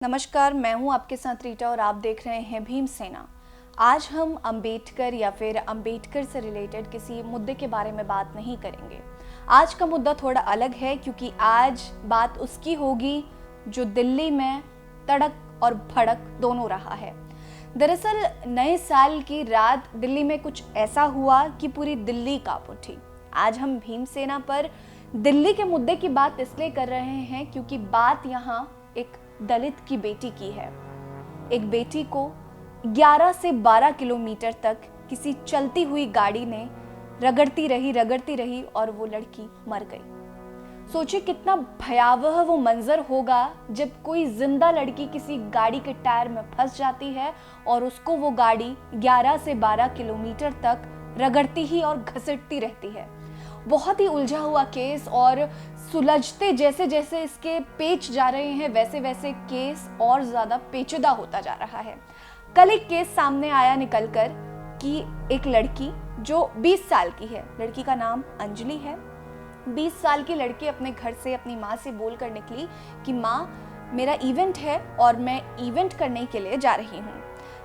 नमस्कार, मैं हूं आपके साथ रीटा और आप देख रहे हैं भीमसेना। आज हम अंबेडकर या फिर अंबेडकर से रिलेटेड किसी मुद्दे के बारे में बात नहीं करेंगे। आज का मुद्दा थोड़ा अलग है क्योंकि आज बात उसकी होगी जो दिल्ली में तड़क और भड़क दोनों रहा है। दरअसल नए साल की रात दिल्ली में कुछ ऐसा हुआ कि पूरी दिल्ली कांप उठी। आज हम भीमसेना पर दिल्ली के मुद्दे की बात इसलिए कर रहे हैं क्योंकि बात यहाँ एक दलित की बेटी की है। एक बेटी को 11 से 12 किलोमीटर तक किसी चलती हुई गाड़ी ने रगड़ती रही और वो लड़की मर गई। सोचिए कितना भयावह वो मंजर होगा जब कोई जिंदा लड़की किसी गाड़ी के टायर में फंस जाती है और उसको वो गाड़ी 11 से 12 किलोमीटर तक रगड़ती ही और घसीटती रहती है। बहुत ही उलझा हुआ केस और सुलझते जैसे जैसे इसके पेच जा रहे हैं वैसे वैसे केस और ज्यादा पेचीदा होता जा रहा है। कल एक केस सामने आया निकलकर कि एक लड़की जो 20 साल की है, लड़की का नाम अंजलि है। 20 साल की लड़की अपने घर से अपनी माँ से बोलकर निकली कि माँ, मेरा इवेंट है और मैं इवेंट करने के लिए जा रही हूँ।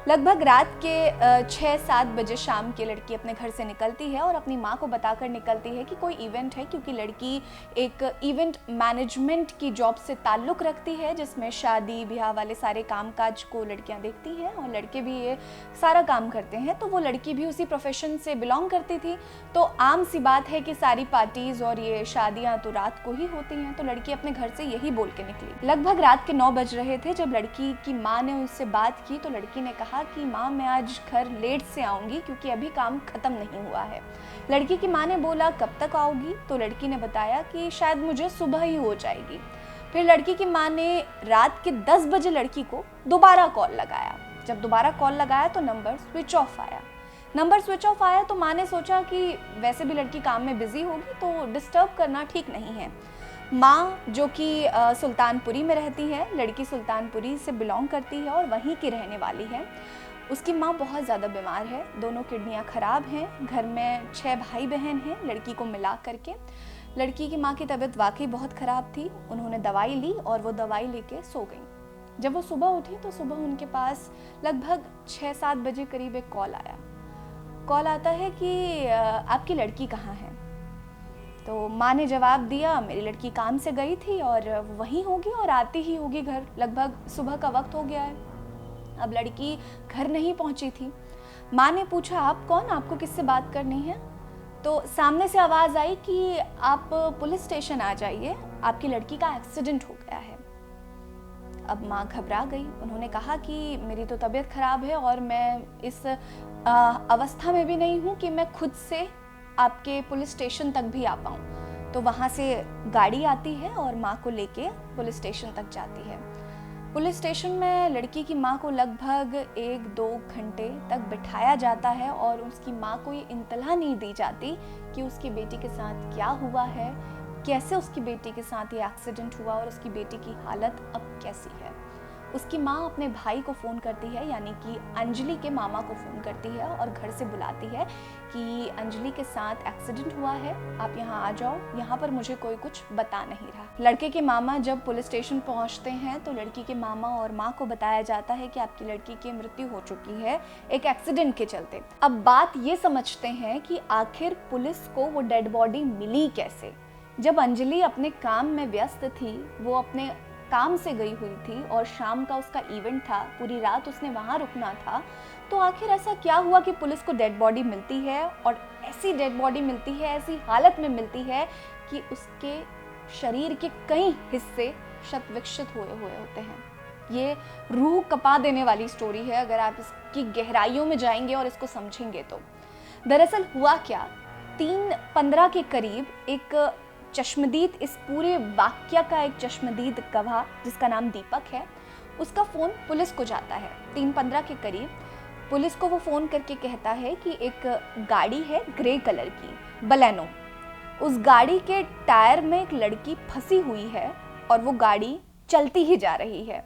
लगभग रात के 6-7 बजे शाम की लड़की अपने घर से निकलती है और अपनी माँ को बताकर निकलती है कि कोई इवेंट है, क्योंकि लड़की एक इवेंट मैनेजमेंट की जॉब से ताल्लुक़ रखती है जिसमें शादी ब्याह वाले सारे कामकाज को लड़कियाँ देखती हैं और लड़के भी ये सारा काम करते हैं। तो वो लड़की भी उसी प्रोफेशन से बिलोंग करती थी। तो आम सी बात है कि सारी पार्टीज़ और ये शादियाँ तो रात को ही होती हैं। तो लड़की अपने घर से यही बोल के निकली। लगभग रात के 9 बज रहे थे जब लड़की की माँ ने उससे बात की तो लड़की ने कहा कि माँ, मैं आज घर लेट से आऊंगी क्योंकि अभी काम खत्म नहीं हुआ है। लड़की की माँ ने बोला कब तक आओगी? तो लड़की ने बताया कि शायद मुझे सुबह ही हो जाएगी। फिर लड़की की माँ ने रात के 10 बजे लड़की को दोबारा कॉल लगाया। जब दोबारा कॉल लगाया तो नंबर स्विच ऑफ आया। तो माँ ने सोचा कि वैसे भी लड़की काम में बिजी होगी तो डिस्टर्ब करना ठीक नहीं है। माँ जो कि सुल्तानपुरी में रहती है, लड़की सुल्तानपुरी से बिलोंग करती है और वहीं की रहने वाली है। उसकी माँ बहुत ज़्यादा बीमार है, दोनों किडनियाँ ख़राब हैं। घर में 6 भाई बहन हैं लड़की को मिला करके। लड़की की माँ की तबीयत वाकई बहुत ख़राब थी। उन्होंने दवाई ली और वो दवाई लेके सो गई। जब वो सुबह उठी तो सुबह उनके पास लगभग 6-7 बजे करीब एक कॉल आता है कि आपकी लड़की कहाँ है? तो माँ ने जवाब दिया, मेरी लड़की काम से गई थी और वहीं होगी और आती ही होगी घर, लगभग सुबह का वक्त हो गया है। अब लड़की घर नहीं पहुंची थी। माँ ने पूछा, आप कौन, आपको किससे बात करनी है? तो सामने से आवाज़ आई कि आप पुलिस स्टेशन आ जाइए, आपकी लड़की का एक्सीडेंट हो गया है। अब माँ घबरा गई। उन्होंने कहा कि मेरी तो तबीयत खराब है और मैं इस अवस्था में भी नहीं हूँ कि मैं खुद से आपके पुलिस स्टेशन तक भी आ पाऊँ। तो वहाँ से गाड़ी आती है और माँ को लेके पुलिस स्टेशन तक जाती है। पुलिस स्टेशन में लड़की की माँ को लगभग 1-2 घंटे तक बिठाया जाता है और उसकी माँ को ये इत्तला नहीं दी जाती कि उसकी बेटी के साथ क्या हुआ है, कैसे उसकी बेटी के साथ ये एक्सीडेंट हुआ और उसकी बेटी की हालत अब कैसी है। उसकी माँ अपने भाई को फ़ोन करती है, यानी कि अंजलि के मामा को फ़ोन करती है और घर से बुलाती है कि अंजलि के साथ एक्सीडेंट हुआ है, आप यहाँ आ जाओ, यहाँ पर मुझे कोई कुछ बता नहीं रहा। लड़के के मामा जब पुलिस स्टेशन पहुँचते हैं तो लड़की के मामा और माँ को बताया जाता है कि आपकी लड़की की मृत्यु हो चुकी है एक एक्सीडेंट के चलते। अब बात ये समझते हैं कि आखिर पुलिस को वो डेड बॉडी मिली कैसे। जब अंजलि अपने काम में व्यस्त थी, वो अपने काम से गई हुई थी और शाम का उसका इवेंट था, पूरी रात उसने वहाँ रुकना था, तो आखिर ऐसा क्या हुआ कि पुलिस को डेड बॉडी मिलती है और ऐसी डेड बॉडी मिलती है, ऐसी हालत में मिलती है कि उसके शरीर के कई हिस्से क्षत विक्षत हुए होते हैं। ये रूह कपा देने वाली स्टोरी है अगर आप इसकी गहराइयों में जाएंगे और इसको समझेंगे तो। दरअसल हुआ क्या, 3:15 के करीब एक चश्मदीद, इस पूरे वाक्य का एक चश्मदीद गवाह जिसका नाम दीपक है, उसका फ़ोन पुलिस को जाता है। 3:15 के करीब पुलिस को वो फ़ोन करके कहता है कि एक गाड़ी है ग्रे कलर की बलेनो, उस गाड़ी के टायर में एक लड़की फंसी हुई है और वो गाड़ी चलती ही जा रही है।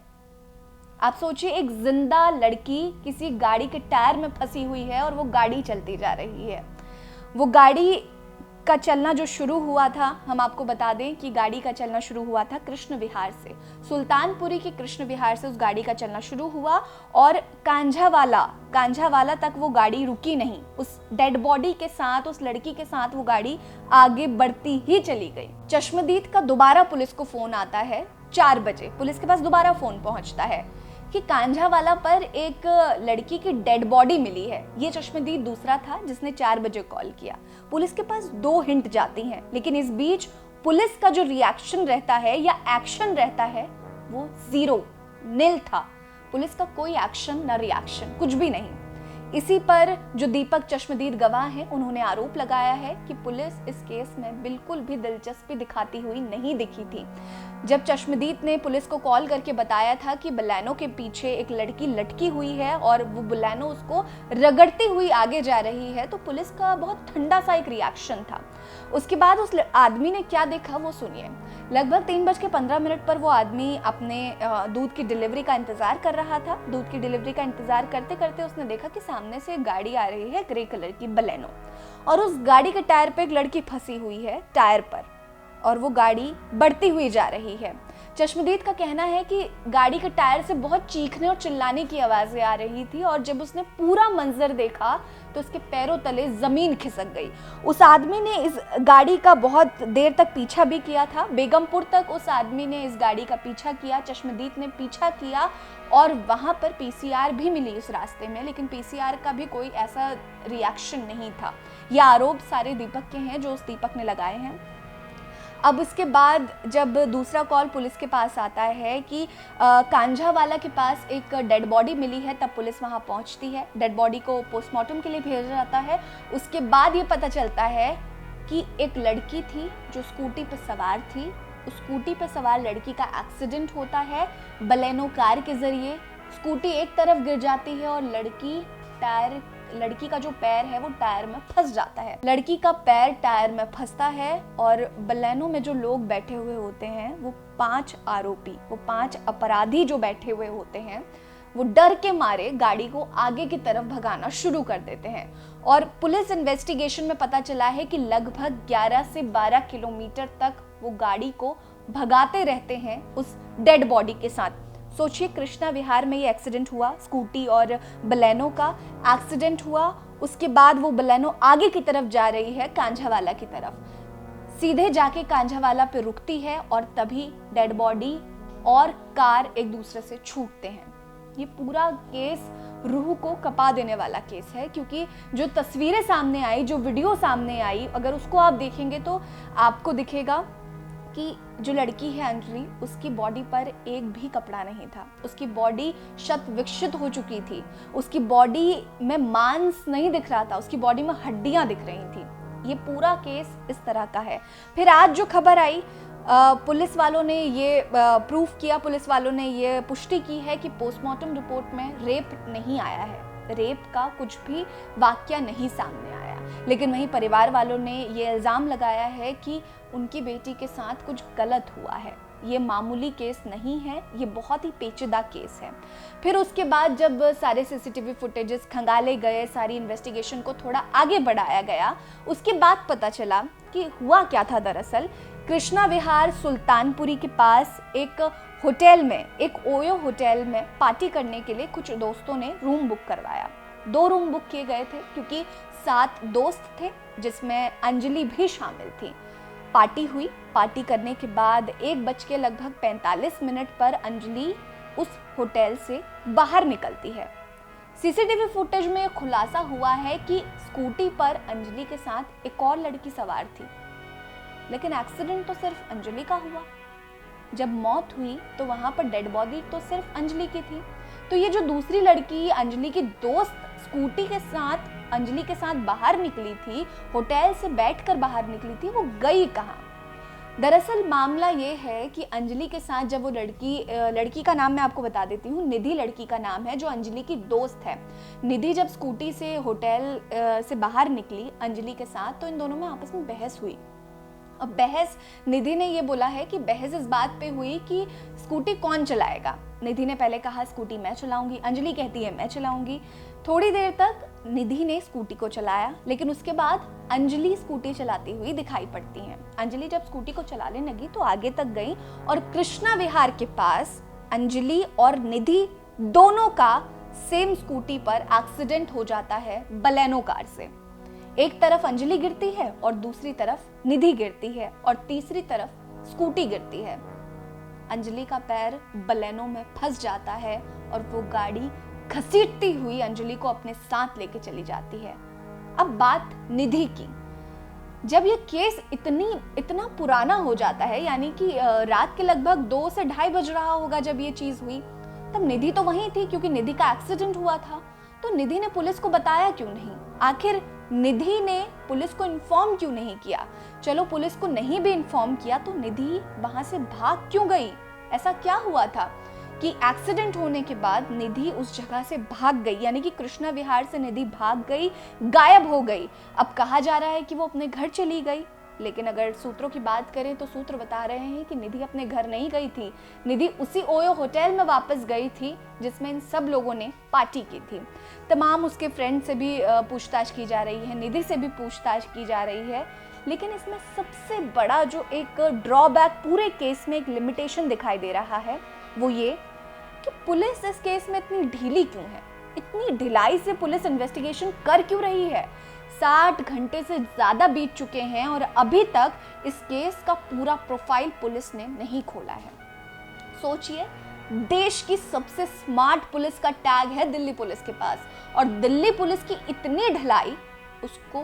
आप सोचिए, एक जिंदा लड़की किसी गाड़ी के टायर में फंसी हुई है और वो गाड़ी चलती जा रही है। वो गाड़ी का चलना जो शुरू हुआ था, हम आपको बता दें कि गाड़ी का चलना शुरू हुआ था कृष्ण विहार से, सुल्तानपुरी के कृष्ण विहार से उस गाड़ी का चलना शुरू हुआ और कांझावाला तक वो गाड़ी रुकी नहीं। उस डेड बॉडी के साथ, उस लड़की के साथ वो गाड़ी आगे बढ़ती ही चली गई। चश्मदीद का दोबारा पुलिस को फोन आता है 4 बजे, पुलिस के पास दोबारा फोन पहुंचता है कि कांझावाला पर एक लड़की की डेड बॉडी मिली है। ये चश्मदीद दूसरा था जिसने 4 बजे कॉल किया। पुलिस के पास 2 हिंट जाती हैं, लेकिन इस बीच पुलिस का जो रिएक्शन रहता है या एक्शन रहता है वो 0 नील था। पुलिस का कोई एक्शन ना रिएक्शन, कुछ भी नहीं। इसी पर जो दीपक चश्मदीद गवाह हैं, उन्होंने आरोप लगाया है कि पुलिस इस केस में बिल्कुल भी दिलचस्पी दिखाती हुई नहीं दिखी थी। जब चश्मदीद ने पुलिस को कॉल करके बताया था कि बलेनो के पीछे एक लड़की लटकी हुई है और वो बलेनो उसको रगड़ती हुई आगे जा रही है, तो पुलिस का बहुत ठंडा सा एक रिएक्शन था। उसके बाद उस आदमी ने क्या देखा वो सुनिए। लगभग 3:15 पर वो आदमी अपने दूध की डिलीवरी का इंतजार कर रहा था। दूध की डिलीवरी का इंतजार करते करते उसने देखा कि सामने से एक गाड़ी आ रही है, ग्रे कलर की बलेनो, और उस गाड़ी के टायर पे एक लड़की फंसी हुई है टायर पर, और वो गाड़ी बढ़ती हुई जा रही है। चश्मदीद का कहना है कि गाड़ी के टायर से बहुत चीखने और चिल्लाने की आवाजें आ रही थी, और जब उसने पूरा मंजर देखा तो उसके पैरों तले जमीन खिसक गई। उस आदमी ने इस गाड़ी का बहुत देर तक पीछा भी किया था। बेगमपुर तक उस आदमी ने इस गाड़ी का पीछा किया, चश्मदीद ने पीछा किया, और वहां पर पीसीआर भी मिली उस रास्ते में, लेकिन पीसीआर का भी कोई ऐसा रिएक्शन नहीं था। ये आरोप सारे दीपक के हैं जो उस दीपक ने लगाए हैं। अब उसके बाद जब दूसरा कॉल पुलिस के पास आता है कि कांझावाला के पास एक डेड बॉडी मिली है, तब पुलिस वहां पहुंचती है। डेड बॉडी को पोस्टमार्टम के लिए भेजा जाता है। उसके बाद ये पता चलता है कि एक लड़की थी जो स्कूटी पर सवार थी। उस स्कूटी पर सवार लड़की का एक्सीडेंट होता है बलेनो कार के जरिए। स्कूटी एक तरफ गिर जाती है और लड़की का जो पैर है वो टायर में फंस जाता है। लड़की का पैर टायर में फंसता है और बलेनो में जो लोग बैठे हुए होते हैं, वो 5 आरोपी, वो 5 अपराधी जो बैठे हुए होते हैं, वो डर के मारे गाड़ी को आगे की तरफ भगाना शुरू कर देते हैं। और पुलिस इन्वेस्टिगेशन में पता चला है कि लगभग 11 से 12 किलोमीटर तक वो गाड़ी को भगाते रहते हैं उस डेड बॉडी के साथ। सोचिए, कृष्णा विहार में ये एक्सीडेंट हुआ, स्कूटी और बलेनो का एक्सीडेंट हुआ। उसके बाद वो बलेनो आगे की तरफ जा रही है कांझावाला की तरफ, सीधे जाके कांझावाला पे रुकती है और तभी डेड बॉडी और कार एक दूसरे से छूटते हैं। ये पूरा केस रूह को कपा देने वाला केस है, क्योंकि जो तस्वीरें सामने आई, जो वीडियो सामने आई, अगर उसको आप देखेंगे तो आपको दिखेगा कि जो लड़की है अंजलि, उसकी बॉडी पर एक भी कपड़ा नहीं था। उसकी बॉडी शत विकसित हो चुकी थी। उसकी बॉडी में मांस नहीं दिख रहा था, उसकी बॉडी में हड्डियां दिख रही थी। ये पूरा केस इस तरह का है। फिर आज जो खबर आई, पुलिस वालों ने ये प्रूफ किया, पुलिस वालों ने ये पुष्टि की है कि पोस्टमार्टम रिपोर्ट में रेप नहीं आया है, रेप का कुछ भी वाक्य नहीं सामने आया। लेकिन वहीं परिवार वालों ने ये इल्ज़ाम लगाया है कि उनकी बेटी के साथ कुछ गलत हुआ है। ये मामूली केस नहीं है, ये बहुत ही पेचीदा केस है। फिर उसके बाद जब सारे सीसीटीवी फुटेजेस खंगाले गए, सारी इन्वेस्टिगेशन को थोड़ा आगे बढ़ाया गया, उसके बाद पता चला कि हुआ क्या था। दरअसल कृष्णा विहार सुल्तानपुरी के पास एक होटल में, एक ओयो होटल में पार्टी करने के लिए कुछ दोस्तों ने रूम बुक करवाया। 2 रूम बुक किए गए थे क्योंकि 7 दोस्त थे जिसमें अंजलि भी शामिल थी। पार्टी हुई। पार्टी करने के बाद 1:45 पर अंजलि उस होटल से बाहर निकलती है। सीसीटीवी फुटेज में खुलासा हुआ है कि स्कूटी पर अंजलि के साथ एक और लड़की सवार थी, लेकिन एक्सीडेंट तो सिर्फ अंजलि का हुआ। जब मौत हुई तो वहां पर डेड बॉडी तो सिर्फ अंजलि की थी। तो ये जो दूसरी लड़की, अंजलि की दोस्त, स्कूटी के साथ अंजलि के साथ बाहर निकली थी, होटल से बैठकर बाहर निकली थी, वो गई कहाँ? दरअसल मामला ये है कि अंजलि के साथ जब वो लड़की का नाम मैं आपको बता देती हूँ, निधि लड़की का नाम है, जो अंजलि की दोस्त है। निधि जब स्कूटी से होटल से बाहर निकली अंजलि के साथ, तो इन दोनों में आपस में बहस हुई। अब बहस, निधि ने ये बोला है कि बहस इस बात पे हुई कि स्कूटी कौन चलाएगा। निधि ने पहले कहा स्कूटी मैं चलाऊंगी, अंजलि कहती है मैं चलाऊंगी। थोड़ी देर तक निधि ने स्कूटी को चलाया, लेकिन उसके बाद अंजलि स्कूटी चलाती हुई दिखाई पड़ती हैं। अंजलि जब स्कूटी को चलाने लगी तो आगे तक गई और कृष्णा विहार के पास अंजलि और निधि दोनों का सेम स्कूटी पर एक्सीडेंट हो जाता है बलेनो कार से। एक तरफ अंजलि गिरती है और दूसरी तरफ निधि गिरती है और तीसरी तरफ स्कूटी गिरती है। अंजलि का पैर बलेनो में फंस जाता है और वो गाड़ी घसीटती हुई अंजलि को अपने साथ लेके चली जाती है। अब बात निधि की। जब ये केस इतना पुराना हो जाता है, यानी कि रात के लगभग 2 से 2:30 बज रहा होगा जब ये चीज हुई, तब निधि तो वहीं थी क्योंकि निधि का एक्सीडेंट हुआ था। तो निधि ने पुलिस को बताया क्यों नहीं? आखिर निधि ने पुलिस को इन्फॉर्म क्यों नहीं किया? चलो पुलिस को नहीं भी इन्फॉर्म किया तो निधि वहां से भाग क्यों गई? ऐसा क्या हुआ था कि एक्सीडेंट होने के बाद निधि उस जगह से भाग गई, यानी कि कृष्णा विहार से निधि भाग गई, गायब हो गई। अब कहा जा रहा है कि वो अपने घर चली गई, लेकिन अगर सूत्रों की बात करें तो सूत्र बता रहे हैं कि निधि अपने घर नहीं गई थी। निधि उसी ओयो होटल में वापस गई थी जिसमें इन सब लोगों ने पार्टी की थी। तमाम उसके फ्रेंड से भी पूछताछ की जा रही है, निधि से भी पूछताछ की जा रही है। लेकिन इसमें सबसे बड़ा जो एक ड्रॉबैक पूरे केस में, एक लिमिटेशन दिखाई दे रहा है, वो ये कि पुलिस इस केस में इतनी ढीली क्यों है? इतनी ढिलाई से पुलिस इन्वेस्टिगेशन कर क्यों रही है? 60 घंटे से ज्यादा बीत चुके हैं और अभी तक इस केस का पूरा प्रोफाइल पुलिस ने नहीं खोला है। सोचिए, देश की सबसे स्मार्ट पुलिस का टैग है दिल्ली पुलिस के पास, और दिल्ली पुलिस की इतनी ढिलाई उसको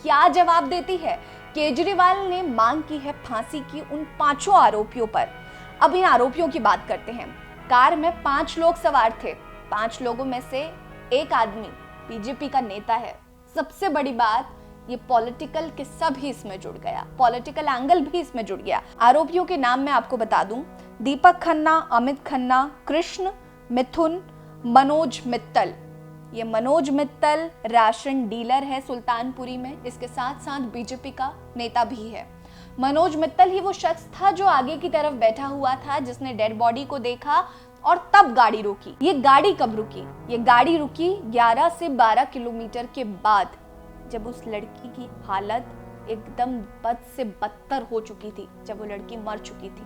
क्या जवाब देती है? केजरीवाल ने मांग की है फांसी की उन 5 आरोपियों पर। अब इन आरोपियों की बात करते हैं। कार में 5 लोग सवार थे। 5 लोगों में से एक आदमी बीजेपी का नेता है। सबसे बड़ी बात, ये पॉलिटिकल किस्सा भी इसमें जुड़ गया, पॉलिटिकल एंगल भी इसमें जुड़ गया। आरोपियों के नाम मैं आपको बता दूं: दीपक खन्ना, अमित खन्ना, कृष्ण, मिथुन, मनोज मित्तल। ये मनोज मित्तल राशन डीलर है सुल्तानपुरी में, इसके साथ साथ बीजेपी का नेता भी है। मनोज मित्तल ही वो शख्स था जो आगे की तरफ बैठा हुआ था, जिसने डेड बॉडी को देखा और तब गाड़ी रुकी। ये गाड़ी कब रुकी? ये गाड़ी रुकी 11 से 12 किलोमीटर के बाद, जब उस लड़की की हालत एकदम बद से बदतर हो चुकी थी, जब वो लड़की मर चुकी थी,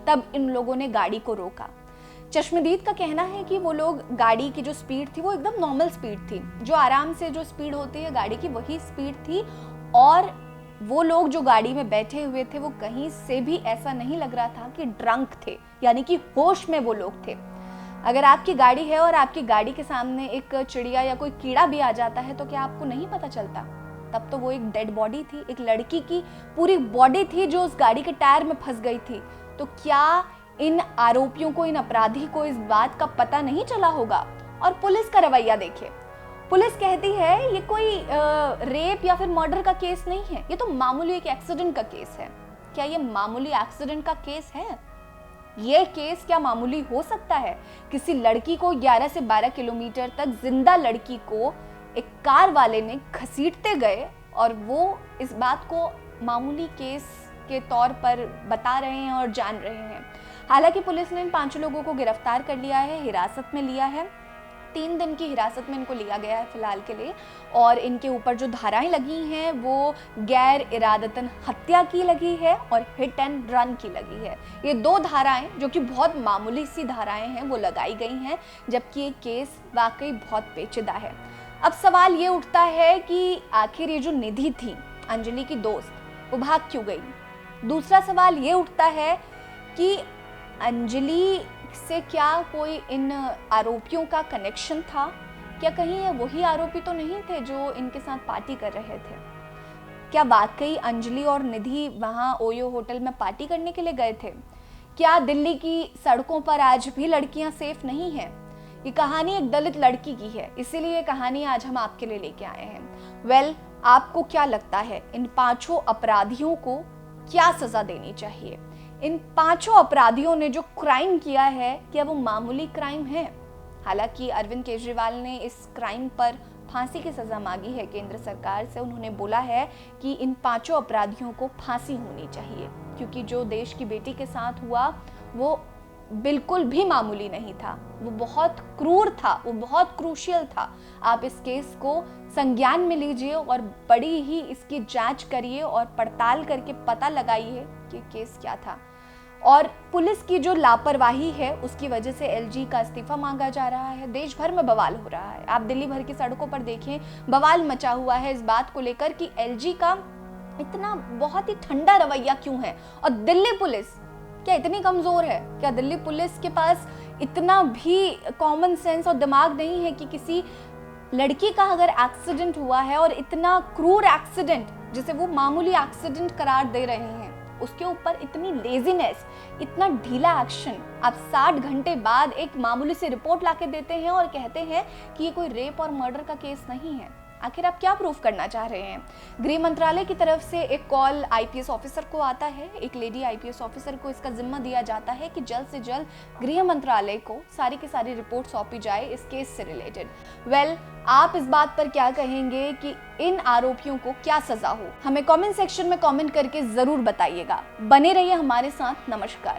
तब इन लोगों ने गाड़ी को रोका। चश्मदीद का कहना है कि वो लोग, गाड़ी की जो स्पीड थी वो एकदम नॉर्मल स्पीड थी, जो आराम से जो स्पीड होती है गाड़ी की वही स्पीड थी, और वो लोग जो गाड़ी में बैठे हुए थे वो कहीं से भी ऐसा नहीं लग रहा था कि ड्रंक थे, यानी कि होश में वो लोग थे। अगर आपकी गाड़ी है और आपकी गाड़ी के सामने एक चिड़िया या कोई कीड़ा भी आ जाता है तो क्या आपको नहीं पता चलता? तब तो वो एक डेड बॉडी थी, एक लड़की की पूरी बॉडी थी जो उस गाड़ी के टायर में फंस गई थी। तो क्या इन आरोपियों को, इन अपराधी को इस बात का पता नहीं चला होगा? और पुलिस का रवैया देखिए। पुलिस कहती है ये कोई रेप या फिर मर्डर का केस नहीं है, ये तो मामूली एक एक्सीडेंट का केस है। क्या ये मामूली एक्सीडेंट का केस है? ये केस क्या मामूली हो सकता है? किसी लड़की को 11 से 12 किलोमीटर तक, जिंदा लड़की को एक कार वाले ने घसीटते गए और वो इस बात को मामूली केस के तौर पर बता रहे हैं और जान रहे हैं। हालांकि पुलिस ने इन 5 लोगों को गिरफ्तार कर लिया है, हिरासत में लिया है। 3 दिन की हिरासत में इनको लिया गया है फिलहाल के लिए, और इनके ऊपर जो धाराएं लगी हैं वो गैर इरादतन हत्या की लगी है और हिट एंड रन की लगी है। ये 2 धाराएं जो कि बहुत मामूली सी धाराएं हैं वो लगाई गई हैं, जबकि ये केस वाकई बहुत पेचीदा है। अब सवाल ये उठता है कि आखिर ये जो निधि थी, अंजलि की दोस्त, वो भाग क्यों गई? दूसरा सवाल ये उठता है कि अंजलि से क्या कोई इन आरोपियों का कनेक्शन था? क्या कहीं ये वही आरोपी तो नहीं थे जो इनके साथ पार्टी कर रहे थे? क्या वाकई अंजलि और निधि वहां ओयो होटल में पार्टी करने के लिए गए थे? क्या दिल्ली की सड़कों पर आज भी लड़कियां सेफ नहीं हैं? ये कहानी एक दलित लड़की की है, इसीलिए ये कहानी आज हम आपके लिए लेके आए हैं। आपको क्या लगता है, इन 5 अपराधियों को क्या सजा देनी चाहिए? इन 5 अपराधियों ने जो क्राइम किया है, क्या वो मामूली क्राइम है? हालांकि अरविंद केजरीवाल ने इस क्राइम पर फांसी की सजा मांगी है केंद्र सरकार से। उन्होंने बोला है कि इन 5 अपराधियों को फांसी होनी चाहिए, क्योंकि जो देश की बेटी के साथ हुआ वो बिल्कुल भी मामूली नहीं था, वो बहुत क्रूर था, वो बहुत क्रूशियल था। आप इस केस को संज्ञान में लीजिए और बड़ी ही इसकी जांच करिए और पड़ताल करके पता लगाइए कि केस क्या था। और पुलिस की जो लापरवाही है उसकी वजह से एलजी का इस्तीफा मांगा जा रहा है। देश भर में बवाल हो रहा है। आप दिल्ली भर की सड़कों पर देखें, बवाल मचा हुआ है इस बात को लेकर कि एलजी का इतना बहुत ही ठंडा रवैया क्यों है। और दिल्ली पुलिस क्या इतनी कमजोर है? क्या दिल्ली पुलिस के पास इतना भी कॉमन सेंस और दिमाग नहीं है कि किसी लड़की का अगर एक्सीडेंट हुआ है और इतना क्रूर एक्सीडेंट जिसे वो मामूली एक्सीडेंट करार दे रहे हैं, उसके ऊपर इतनी लेजीनेस, इतना ढीला एक्शन। आप 60 घंटे बाद एक मामूली सी रिपोर्ट लाके देते हैं और कहते हैं कि ये कोई रेप और मर्डर का केस नहीं है। आखिर आप क्या प्रूफ करना चाह रहे हैं? गृह मंत्रालय की तरफ से एक कॉल आईपीएस ऑफिसर को आता है, एक लेडी आईपीएस ऑफिसर को इसका जिम्मा दिया जाता है कि जल्द से जल्द गृह मंत्रालय को सारी की सारी रिपोर्ट सौंपी जाए इस केस से रिलेटेड। आप इस बात पर क्या कहेंगे कि इन आरोपियों को क्या सजा हो? हमें कमेंट सेक्शन में कमेंट करके जरूर बताइएगा। बने रहिए हमारे साथ। नमस्कार।